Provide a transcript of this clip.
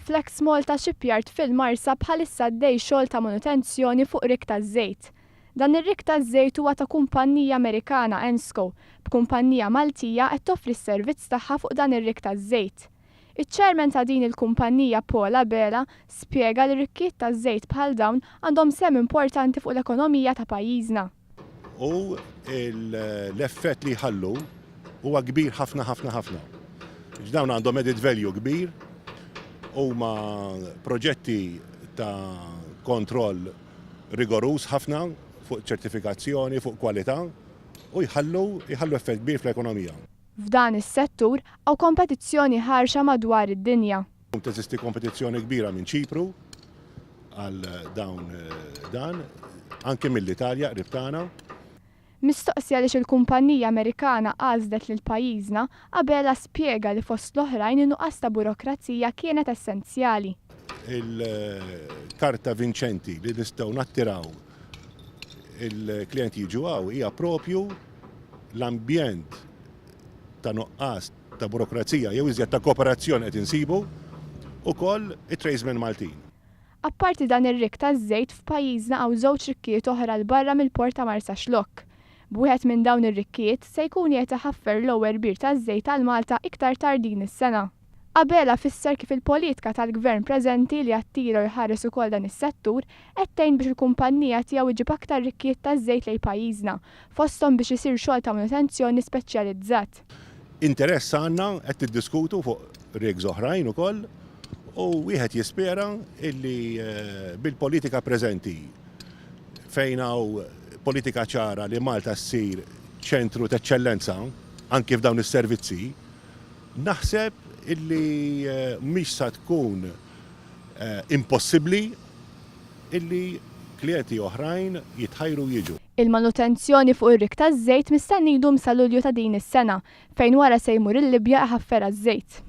Flex Malta Shipyard fil-Marsa bħalissa għaddej xogħol ta' manutenzjoni fuq rik taż-żejt. Dan ir-rik taż-żejt huwa ta' kumpanija Amerikana Ensco, b'kumpanija Maltija qed toffri s-servizz tagħha fuq dan ir-rik taż-żejt. Iċ-ċermen ta' din il-kumpanija Paul Abela spjega li rikkiet taż-żejt bħal dawn għandhom sehem importanti fuq l-ekonomija ta' pajjiżna. U l-effett li jħallu huwa kbir ħafna. Dawn għandhom added value kbir, huma proġetti ta' kontroll rigorus ħafna fuq ċertifikazzjoni, fuq kwalità u jħallu effett kbir fl-ekonomija. F'dan is-settur hawn kompetizzjoni ħarxa madwar id-dinja. Teżisti kompetizzjoni kbira minn Ċipru għal dan, anke mill-Italja qrib tagħna. Mistoqsija li il-kumpanija Amerikana għażlet lil pajjiżna Abela spjega li fost l-oħrajn in-nuqqas ta' burokrazija kienet essenzjali. Il-karta vinċenti li nistgħu nattiraw il-klijenti jiġu hawn hija propju l-ambjent ta' nuqqas ta' burokrazija jew iżjed ta' kooperazzjoni qed insibu ukoll it-tradesmen Maltin. Apparti dan ir-rik taż-żejt f'pajjiżna hawn żewġ rikkiet oħra l barra mill-port ta' Marsa Xlokk. B'wieħed minn dawn ir-rikkiet se jkun qed iħaffer l-ewwel bir taż-żejt tal Malta iktar tard din is-sena. Abela fisser kif il-politika tal-gvern preżenti li attira jħares ukoll dan is-settur qed tgħin biex il-kumpanija tiegħu iġib aktar rikkiet taż-żejt lejn pajjiżna, fosthom biex isir xogħol ta' manutenzjoni speċjalizzat. Interess għandna qed tiddiskutu fuq rigs oħrajn ukoll u wieħed jispera illi bil-politika preżenti fejn hawn politika ċara li Malta ssir ċentru ta' eċċellenza anke f'dawn is-servizzi, naħseb illi mhix sa tkun impossibbli illi klijenti oħrajn jitħajru jiġu. Il-manutenzjoni fuq ir-rik taż-żejt mistenni jdum sa Lulju ta' din is-sena fejn wara se jmur il-Libja iħaffer għaż-żejt.